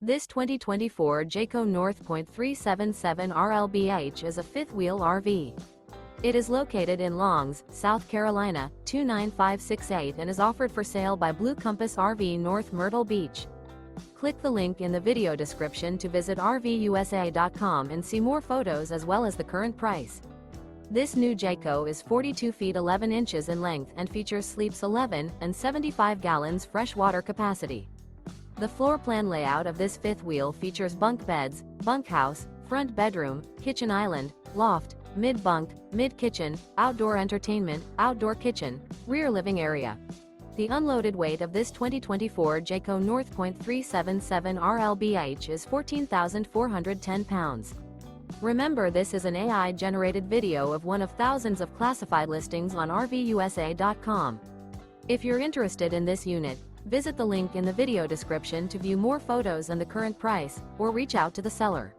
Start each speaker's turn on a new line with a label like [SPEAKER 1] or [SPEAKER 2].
[SPEAKER 1] This 2024 Jayco North Point 377 RLBH is a fifth-wheel RV. It is located in Longs, South Carolina, 29568 and is offered for sale by Blue Compass RV North Myrtle Beach. Click the link in the video description to visit RVUSA.com and see more photos as well as the current price. This new Jayco is 42 feet 11 inches in length and features sleeps 11 and 75 gallons fresh water capacity. The floor plan layout of this fifth wheel features bunk beds, bunkhouse, front bedroom, kitchen island, loft, mid-bunk, mid-kitchen, outdoor entertainment, outdoor kitchen, rear living area. The unloaded weight of this 2024 Jayco North Point 377 RLBH is 14,410 pounds. Remember, this is an AI-generated video of one of thousands of classified listings on RVUSA.com. If you're interested in this unit, visit the link in the video description to view more photos and the current price, or reach out to the seller.